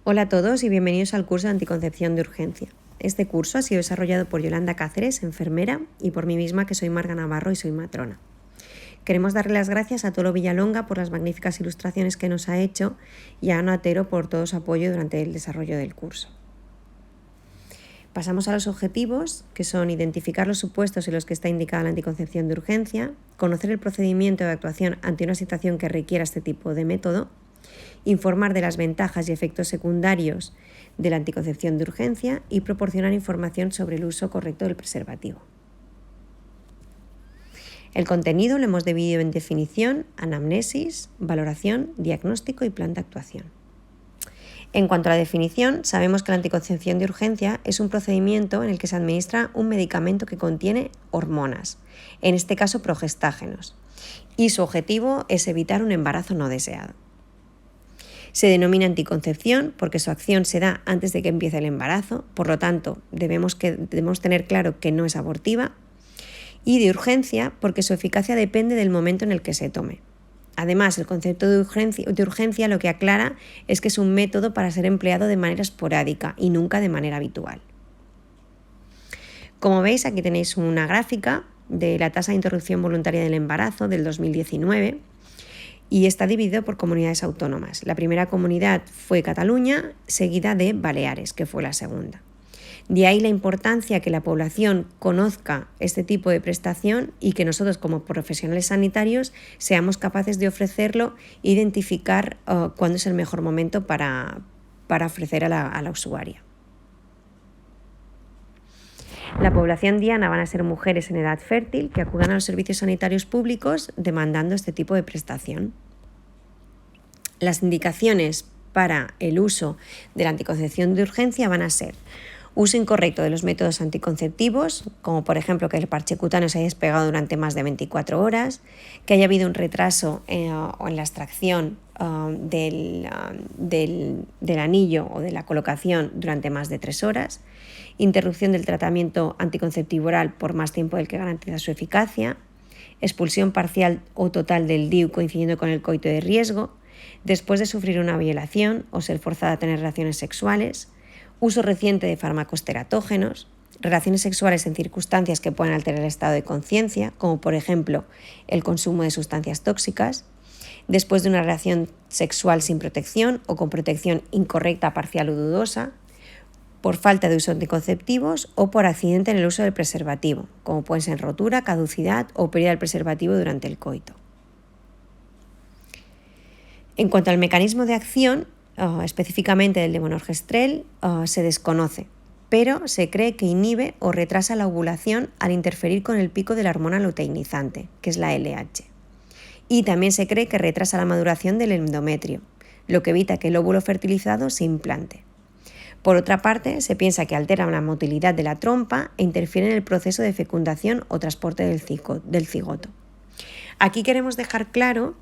Hola a todos y bienvenidos al curso de anticoncepción de urgencia. Este curso ha sido desarrollado por Yolanda Cáceres, enfermera, y por mí misma, que soy Marga Navarro y soy matrona. Queremos darle las gracias a Tolo Villalonga por las magníficas ilustraciones que nos ha hecho y a Ana Otero por todo su apoyo durante el desarrollo del curso. Pasamos a los objetivos, que son identificar los supuestos en los que está indicada la anticoncepción de urgencia, conocer el procedimiento de actuación ante una situación que requiera este tipo de método, informar de las ventajas y efectos secundarios de la anticoncepción de urgencia y proporcionar información sobre el uso correcto del preservativo. El contenido lo hemos dividido en definición, anamnesis, valoración, diagnóstico y plan de actuación. En cuanto a la definición, sabemos que la anticoncepción de urgencia es un procedimiento en el que se administra un medicamento que contiene hormonas, en este caso progestágenos, y su objetivo es evitar un embarazo no deseado. Se denomina anticoncepción porque su acción se da antes de que empiece el embarazo, por lo tanto debemos tener claro que no es abortiva, y de urgencia porque su eficacia depende del momento en el que se tome. Además, el concepto de urgencia lo que aclara es que es un método para ser empleado de manera esporádica y nunca de manera habitual. Como veis, aquí tenéis una gráfica de la tasa de interrupción voluntaria del embarazo del 2019 y está dividido por comunidades autónomas. La primera comunidad fue Cataluña, seguida de Baleares, que fue la segunda. De ahí la importancia que la población conozca este tipo de prestación y que nosotros como profesionales sanitarios seamos capaces de ofrecerlo e identificar cuándo es el mejor momento para ofrecer a la usuaria. La población diana van a ser mujeres en edad fértil que acudan a los servicios sanitarios públicos demandando este tipo de prestación. Las indicaciones para el uso de la anticoncepción de urgencia van a ser uso incorrecto de los métodos anticonceptivos, como por ejemplo que el parche cutáneo se haya despegado durante más de 24 horas, que haya habido un retraso en la extracción del anillo o de la colocación durante más de 3 horas, interrupción del tratamiento anticonceptivo oral por más tiempo del que garantiza su eficacia, expulsión parcial o total del DIU coincidiendo con el coito de riesgo, después de sufrir una violación o ser forzada a tener relaciones sexuales, uso reciente de fármacos teratógenos, relaciones sexuales en circunstancias que puedan alterar el estado de conciencia, como por ejemplo el consumo de sustancias tóxicas, después de una relación sexual sin protección o con protección incorrecta, parcial o dudosa, por falta de uso de anticonceptivos o por accidente en el uso del preservativo, como pueden ser rotura, caducidad o pérdida del preservativo durante el coito. En cuanto al mecanismo de acción, específicamente del demonorgestrel, se desconoce, pero se cree que inhibe o retrasa la ovulación al interferir con el pico de la hormona luteinizante, que es la LH. Y también se cree que retrasa la maduración del endometrio, lo que evita que el óvulo fertilizado se implante. Por otra parte, se piensa que altera la motilidad de la trompa e interfiere en el proceso de fecundación o transporte del cigoto. Aquí queremos dejar claro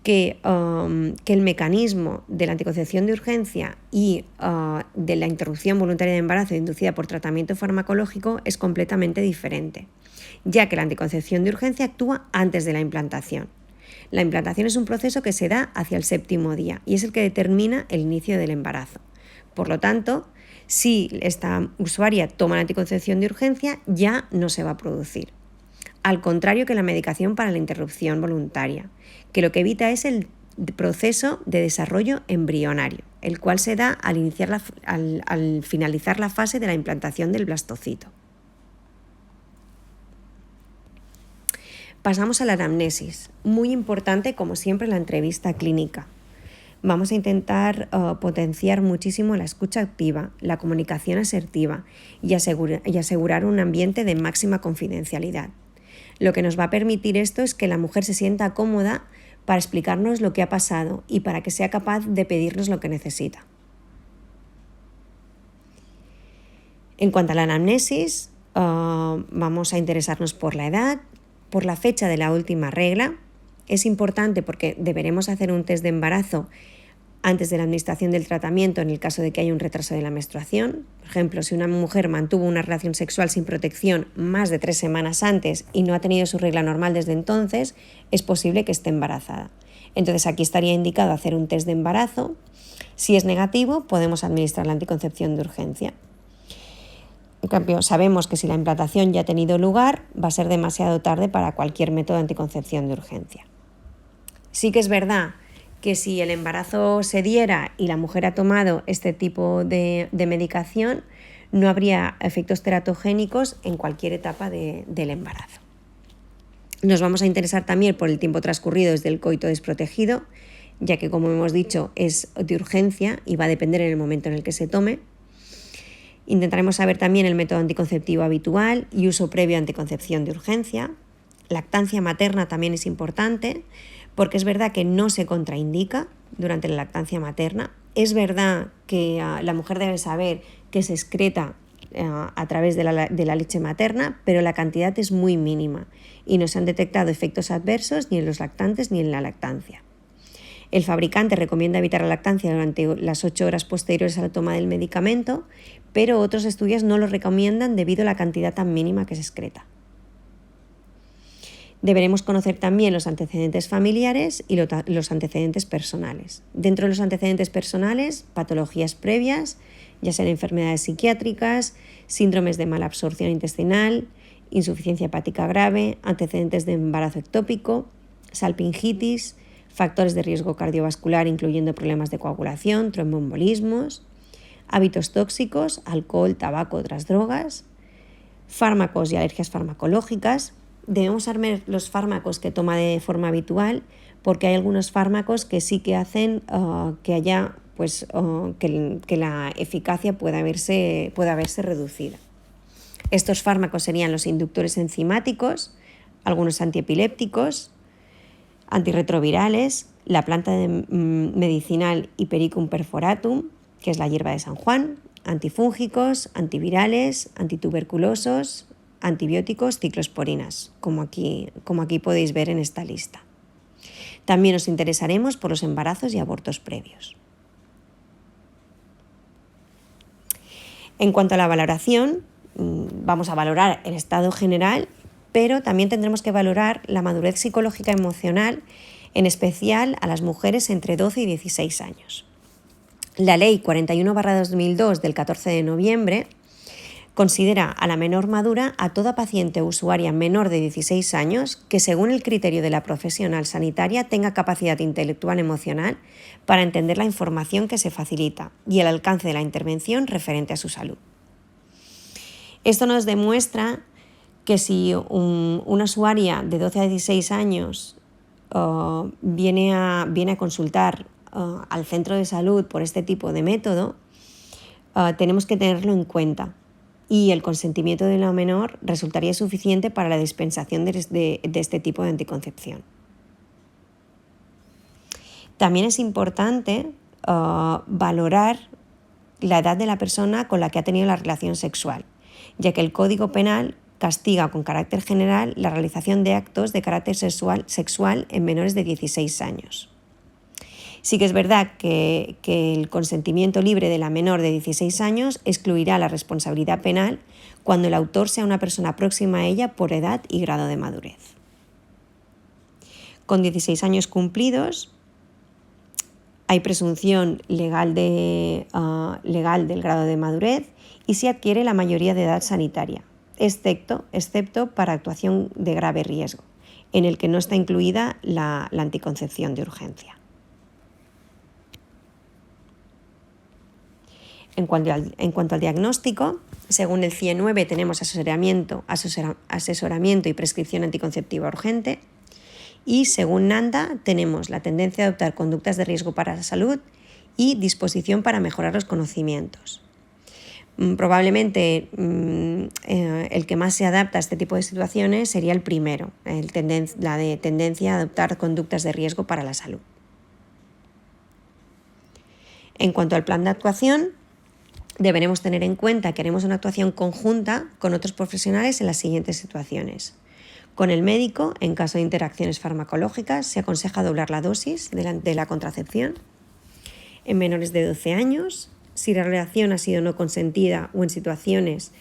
que el mecanismo de la anticoncepción de urgencia y de la interrupción voluntaria de embarazo inducida por tratamiento farmacológico es completamente diferente, ya que la anticoncepción de urgencia actúa antes de la implantación. La implantación es un proceso que se da hacia el 7º día y es el que determina el inicio del embarazo. Por lo tanto, si esta usuaria toma la anticoncepción de urgencia, ya no se va a producir. Al contrario que la medicación para la interrupción voluntaria, que lo que evita es el proceso de desarrollo embrionario, el cual se da al finalizar la fase de la implantación del blastocito. Pasamos a la anamnesis, muy importante como siempre la entrevista clínica. Vamos a intentar potenciar muchísimo la escucha activa, la comunicación asertiva y asegurar un ambiente de máxima confidencialidad. Lo que nos va a permitir esto es que la mujer se sienta cómoda para explicarnos lo que ha pasado y para que sea capaz de pedirnos lo que necesita. En cuanto a la anamnesis, vamos a interesarnos por la edad, por la fecha de la última regla. Es importante porque deberemos hacer un test de embarazo antes de la administración del tratamiento en el caso de que haya un retraso de la menstruación. Por ejemplo, si una mujer mantuvo una relación sexual sin protección más de 3 semanas antes y no ha tenido su regla normal desde entonces, es posible que esté embarazada. Entonces aquí estaría indicado hacer un test de embarazo. Si es negativo, podemos administrar la anticoncepción de urgencia. En cambio, sabemos que si la implantación ya ha tenido lugar, va a ser demasiado tarde para cualquier método de anticoncepción de urgencia. Sí que es verdad que si el embarazo se diera y la mujer ha tomado este tipo de medicación, no habría efectos teratogénicos en cualquier etapa del embarazo. Nos vamos a interesar también por el tiempo transcurrido desde el coito desprotegido, ya que, como hemos dicho, es de urgencia y va a depender en el momento en el que se tome. Intentaremos saber también el método anticonceptivo habitual y uso previo a anticoncepción de urgencia. Lactancia materna también es importante, porque es verdad que no se contraindica durante la lactancia materna. Es verdad que la mujer debe saber que se excreta a través de la leche materna, pero la cantidad es muy mínima y no se han detectado efectos adversos ni en los lactantes ni en la lactancia. El fabricante recomienda evitar la lactancia durante las 8 horas posteriores a la toma del medicamento, pero otros estudios no lo recomiendan debido a la cantidad tan mínima que se excreta. Deberemos conocer también los antecedentes familiares y los antecedentes personales. Dentro de los antecedentes personales, patologías previas, ya sean enfermedades psiquiátricas, síndromes de mala absorción intestinal, insuficiencia hepática grave, antecedentes de embarazo ectópico, salpingitis, factores de riesgo cardiovascular incluyendo problemas de coagulación, tromboembolismos, hábitos tóxicos, alcohol, tabaco, otras drogas, fármacos y alergias farmacológicas. Debemos saber los fármacos que toma de forma habitual, porque hay algunos fármacos que sí que hacen que la eficacia pueda verse reducida. Estos fármacos serían los inductores enzimáticos, algunos antiepilépticos, antirretrovirales, la planta medicinal Hipericum perforatum, que es la hierba de San Juan, antifúngicos, antivirales, antituberculosos, antibióticos, ciclosporinas, como aquí podéis ver en esta lista. También nos interesaremos por los embarazos y abortos previos. En cuanto a la valoración, vamos a valorar el estado general, pero también tendremos que valorar la madurez psicológica y emocional, en especial a las mujeres entre 12 y 16 años. La Ley 41/2002 del 14 de noviembre considera a la menor madura a toda paciente o usuaria menor de 16 años que, según el criterio de la profesional sanitaria, tenga capacidad intelectual y emocional para entender la información que se facilita y el alcance de la intervención referente a su salud. Esto nos demuestra que si una usuaria de 12 a 16 años viene a consultar al centro de salud por este tipo de método, tenemos que tenerlo en cuenta y el consentimiento de la menor resultaría suficiente para la dispensación de este tipo de anticoncepción. También es importante valorar la edad de la persona con la que ha tenido la relación sexual, ya que el Código Penal castiga con carácter general la realización de actos de carácter sexual en menores de 16 años. Sí que es verdad que el consentimiento libre de la menor de 16 años excluirá la responsabilidad penal cuando el autor sea una persona próxima a ella por edad y grado de madurez. Con 16 años cumplidos, hay presunción legal del grado de madurez y se adquiere la mayoría de edad sanitaria, excepto para actuación de grave riesgo, en el que no está incluida la anticoncepción de urgencia. En cuanto al diagnóstico, según el CIE 9 tenemos asesoramiento y prescripción anticonceptiva urgente, y según NANDA tenemos la tendencia a adoptar conductas de riesgo para la salud y disposición para mejorar los conocimientos. Probablemente el que más se adapta a este tipo de situaciones sería el primero, la de tendencia a adoptar conductas de riesgo para la salud. En cuanto al plan de actuación, deberemos tener en cuenta que haremos una actuación conjunta con otros profesionales en las siguientes situaciones. Con el médico, en caso de interacciones farmacológicas, se aconseja doblar la dosis de la contracepción. En menores de 12 años, si la relación ha sido no consentida o en situaciones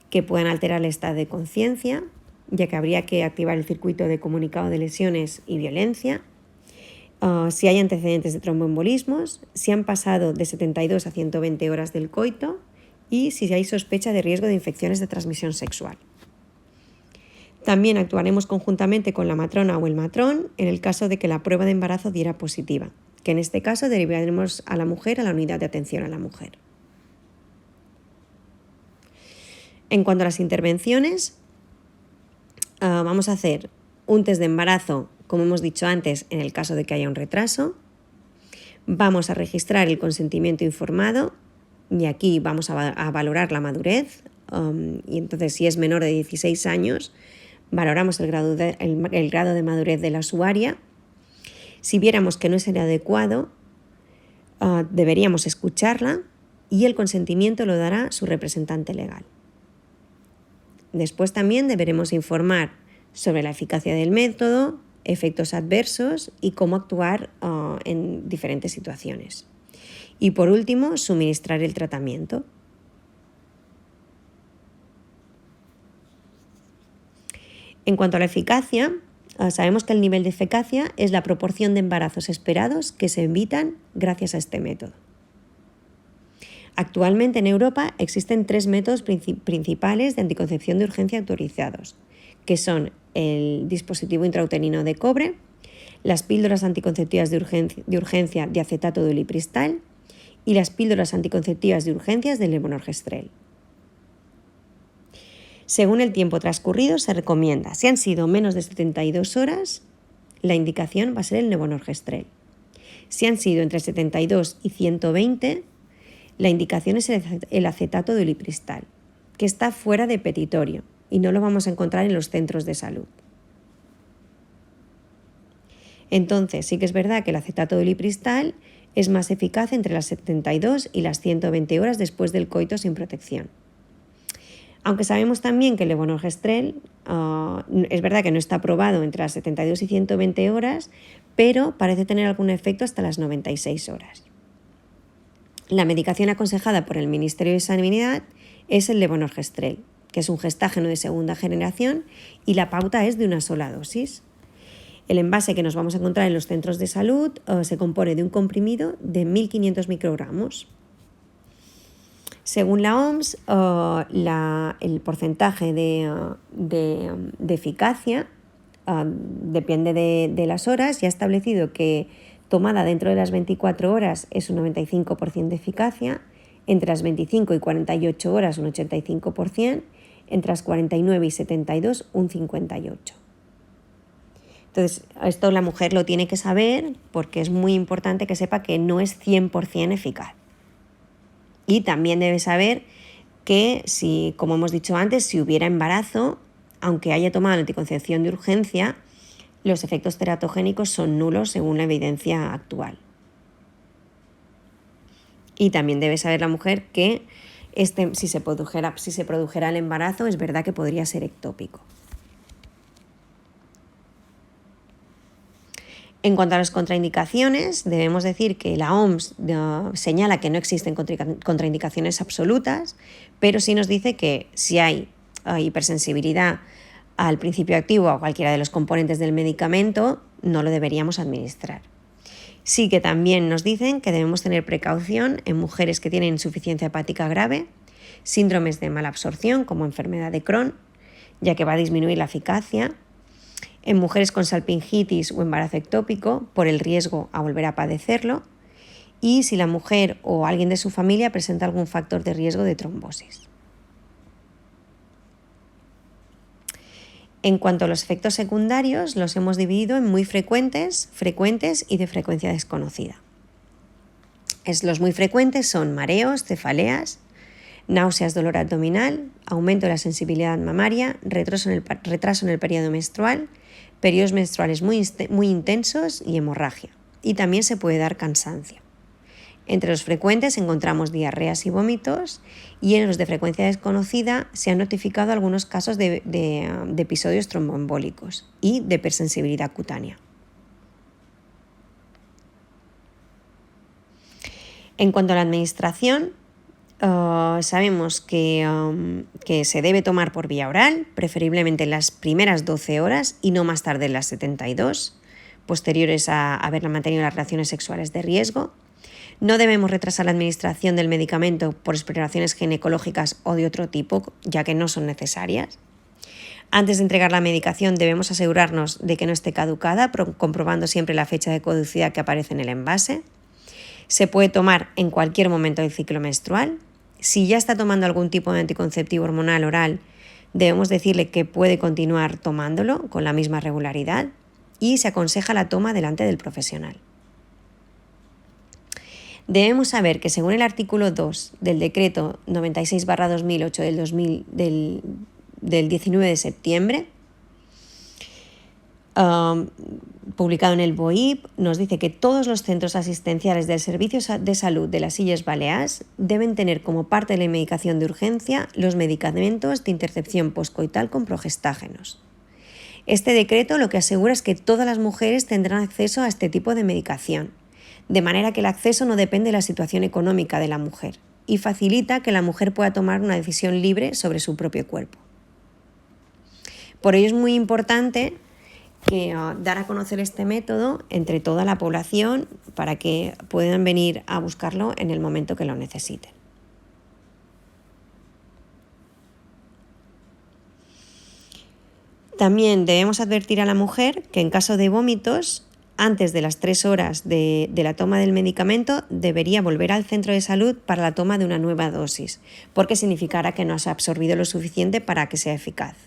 que puedan alterar el estado de conciencia, ya que habría que activar el circuito de comunicado de lesiones y violencia. si hay antecedentes de tromboembolismos, si han pasado de 72 a 120 horas del coito y si hay sospecha de riesgo de infecciones de transmisión sexual. También actuaremos conjuntamente con la matrona o el matrón en el caso de que la prueba de embarazo diera positiva, que en este caso derivaremos a la mujer a la unidad de atención a la mujer. En cuanto a las intervenciones, vamos a hacer un test de embarazo, como hemos dicho antes, en el caso de que haya un retraso. Vamos a registrar el consentimiento informado y aquí vamos a valorar la madurez. Y entonces, si es menor de 16 años, valoramos el grado de madurez de la usuaria. Si viéramos que no es el adecuado, deberíamos escucharla y el consentimiento lo dará su representante legal. Después también deberemos informar sobre la eficacia del método, efectos adversos y cómo actuar en diferentes situaciones. Y por último, suministrar el tratamiento. En cuanto a la eficacia, sabemos que el nivel de eficacia es la proporción de embarazos esperados que se evitan gracias a este método. Actualmente en Europa existen 3 métodos principales de anticoncepción de urgencia autorizados, que son el dispositivo intrauterino de cobre, las píldoras anticonceptivas de urgencia de acetato de ulipristal y las píldoras anticonceptivas de urgencias de levonorgestrel. Según el tiempo transcurrido, se recomienda, si han sido menos de 72 horas, la indicación va a ser el levonorgestrel. Si han sido entre 72 y 120, la indicación es el acetato de ulipristal, que está fuera de petitorio y no lo vamos a encontrar en los centros de salud. Entonces, sí que es verdad que el acetato de ulipristal es más eficaz entre las 72 y las 120 horas después del coito sin protección. Aunque sabemos también que el levonorgestrel es verdad que no está aprobado entre las 72 y 120 horas, pero parece tener algún efecto hasta las 96 horas. La medicación aconsejada por el Ministerio de Sanidad es el levonorgestrel, que es un gestágeno de segunda generación y la pauta es de una sola dosis. El envase que nos vamos a encontrar en los centros de salud se compone de un comprimido de 1.500 microgramos. Según la OMS, el porcentaje de eficacia depende de las horas. Ya ha establecido que tomada dentro de las 24 horas es un 95% de eficacia, entre las 25 y 48 horas un 85%, entre las 49 y 72 un 58%. Entonces, esto la mujer lo tiene que saber porque es muy importante que sepa que no es 100% eficaz. Y también debe saber que, si, como hemos dicho antes, si hubiera embarazo, aunque haya tomado anticoncepción de urgencia, los efectos teratogénicos son nulos según la evidencia actual. Y también debe saber la mujer que si se produjera el embarazo, es verdad que podría ser ectópico. En cuanto a las contraindicaciones, debemos decir que la OMS señala que no existen contraindicaciones absolutas, pero sí nos dice que si hay hipersensibilidad al principio activo o a cualquiera de los componentes del medicamento, no lo deberíamos administrar. Sí que también nos dicen que debemos tener precaución en mujeres que tienen insuficiencia hepática grave, síndromes de mala absorción como enfermedad de Crohn, ya que va a disminuir la eficacia, en mujeres con salpingitis o embarazo ectópico por el riesgo a volver a padecerlo y si la mujer o alguien de su familia presenta algún factor de riesgo de trombosis. En cuanto a los efectos secundarios, los hemos dividido en muy frecuentes y de frecuencia desconocida. Los muy frecuentes son mareos, cefaleas, náuseas, dolor abdominal, aumento de la sensibilidad mamaria, retraso en el periodo menstrual, periodos menstruales muy intensos y hemorragia. Y también se puede dar cansancio. Entre los frecuentes encontramos diarreas y vómitos y en los de frecuencia desconocida se han notificado algunos casos de episodios tromboembólicos y de hipersensibilidad cutánea. En cuanto a la administración, sabemos que se debe tomar por vía oral, preferiblemente en las primeras 12 horas y no más tarde en las 72, posteriores a haber mantenido las relaciones sexuales de riesgo. No debemos retrasar la administración del medicamento por exploraciones ginecológicas o de otro tipo, ya que no son necesarias. Antes de entregar la medicación debemos asegurarnos de que no esté caducada, comprobando siempre la fecha de caducidad que aparece en el envase. Se puede tomar en cualquier momento del ciclo menstrual. Si ya está tomando algún tipo de anticonceptivo hormonal oral, debemos decirle que puede continuar tomándolo con la misma regularidad y se aconseja la toma delante del profesional. Debemos saber que según el artículo 2 del decreto 96/2008 del 19 de septiembre, publicado en el BOIP, nos dice que todos los centros asistenciales del Servicio de Salud de las Illes Balears deben tener como parte de la medicación de urgencia los medicamentos de intercepción poscoital con progestágenos. Este decreto lo que asegura es que todas las mujeres tendrán acceso a este tipo de medicación, de manera que el acceso no depende de la situación económica de la mujer y facilita que la mujer pueda tomar una decisión libre sobre su propio cuerpo. Por ello es muy importante que dar a conocer este método entre toda la población para que puedan venir a buscarlo en el momento que lo necesiten. También debemos advertir a la mujer que en caso de vómitos, antes de las 3 horas de la toma del medicamento, debería volver al centro de salud para la toma de una nueva dosis, porque significará que no se ha absorbido lo suficiente para que sea eficaz.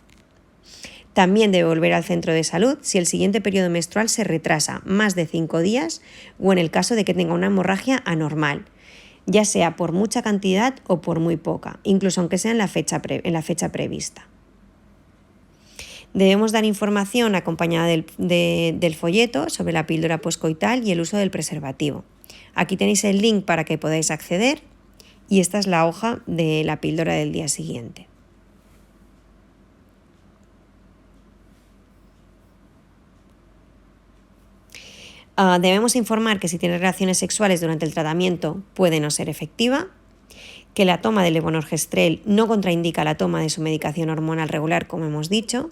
También debe volver al centro de salud si el siguiente periodo menstrual se retrasa más de 5 días o en el caso de que tenga una hemorragia anormal, ya sea por mucha cantidad o por muy poca, incluso aunque sea en la fecha prevista. Debemos dar información acompañada del folleto sobre la píldora poscoital y el uso del preservativo. Aquí tenéis el link para que podáis acceder y esta es la hoja de la píldora del día siguiente. Debemos informar que si tiene relaciones sexuales durante el tratamiento puede no ser efectiva, que la toma del levonorgestrel no contraindica la toma de su medicación hormonal regular, como hemos dicho.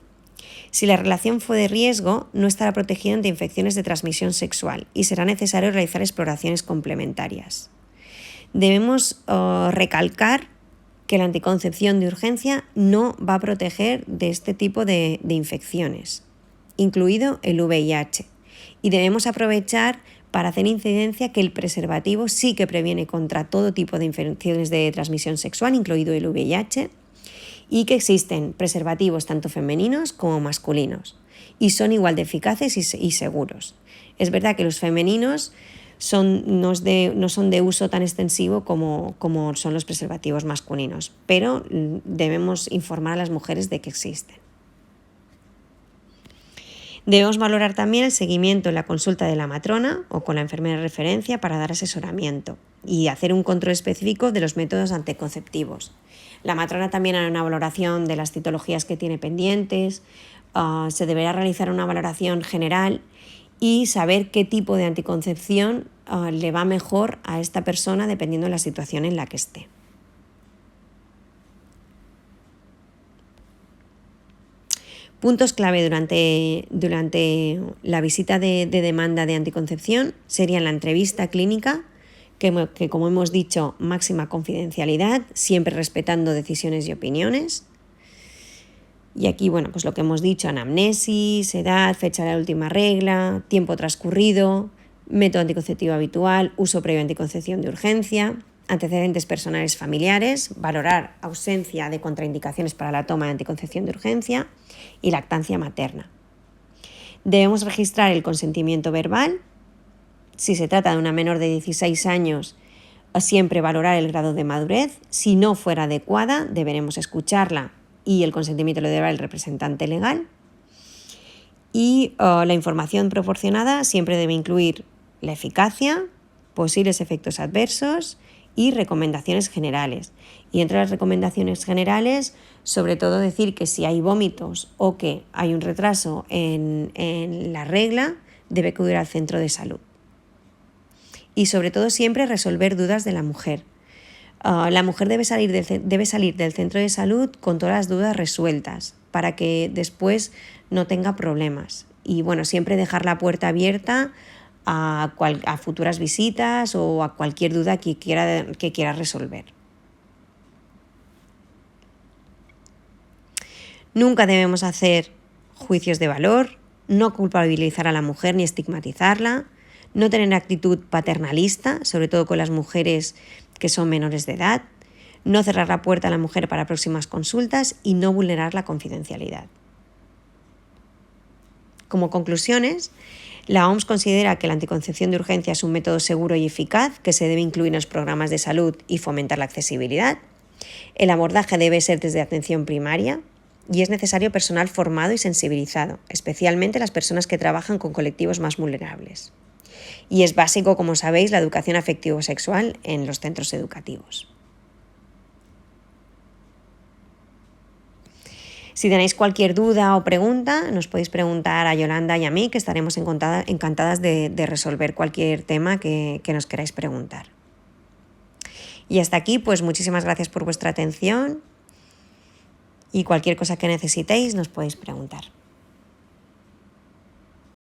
Si la relación fue de riesgo, no estará protegida ante infecciones de transmisión sexual y será necesario realizar exploraciones complementarias. Debemos recalcar que la anticoncepción de urgencia no va a proteger de este tipo de infecciones, incluido el VIH. Y debemos aprovechar para hacer incidencia que el preservativo sí que previene contra todo tipo de infecciones de transmisión sexual, incluido el VIH, y que existen preservativos tanto femeninos como masculinos y son igual de eficaces y seguros. Es verdad que los femeninos no son de uso tan extensivo como son los preservativos masculinos, pero debemos informar a las mujeres de que existen. Debemos valorar también el seguimiento en la consulta de la matrona o con la enfermera de referencia para dar asesoramiento y hacer un control específico de los métodos anticonceptivos. La matrona también hará una valoración de las citologías que tiene pendientes, se deberá realizar una valoración general y saber qué tipo de anticoncepción le va mejor a esta persona dependiendo de la situación en la que esté. Puntos clave durante la visita de demanda de anticoncepción serían la entrevista clínica, que como hemos dicho, máxima confidencialidad, siempre respetando decisiones y opiniones. Y aquí, pues lo que hemos dicho, anamnesis, edad, fecha de la última regla, tiempo transcurrido, método anticonceptivo habitual, uso previo de anticoncepción de urgencia, antecedentes personales familiares, valorar ausencia de contraindicaciones para la toma de anticoncepción de urgencia y lactancia materna. Debemos registrar el consentimiento verbal. Si se trata de una menor de 16 años, siempre valorar el grado de madurez. Si no fuera adecuada, deberemos escucharla y el consentimiento lo dará el representante legal. Y la información proporcionada siempre debe incluir la eficacia, posibles efectos adversos y recomendaciones generales. Y entre las recomendaciones generales, sobre todo decir que si hay vómitos o que hay un retraso en la regla, debe acudir al centro de salud. Y sobre todo siempre resolver dudas de la mujer. La mujer debe salir del centro de salud con todas las dudas resueltas para que después no tenga problemas y bueno, siempre dejar la puerta abierta a futuras visitas o a cualquier duda que quiera resolver. Nunca debemos hacer juicios de valor, no culpabilizar a la mujer ni estigmatizarla, no tener actitud paternalista, sobre todo con las mujeres que son menores de edad, no cerrar la puerta a la mujer para próximas consultas y no vulnerar la confidencialidad. Como conclusiones, la OMS considera que la anticoncepción de urgencia es un método seguro y eficaz que se debe incluir en los programas de salud y fomentar la accesibilidad. El abordaje debe ser desde atención primaria y es necesario personal formado y sensibilizado, especialmente las personas que trabajan con colectivos más vulnerables. Y es básico, como sabéis, la educación afectivo-sexual en los centros educativos. Si tenéis cualquier duda o pregunta, nos podéis preguntar a Yolanda y a mí, que estaremos encantadas de resolver cualquier tema que nos queráis preguntar. Y hasta aquí, pues muchísimas gracias por vuestra atención y cualquier cosa que necesitéis nos podéis preguntar.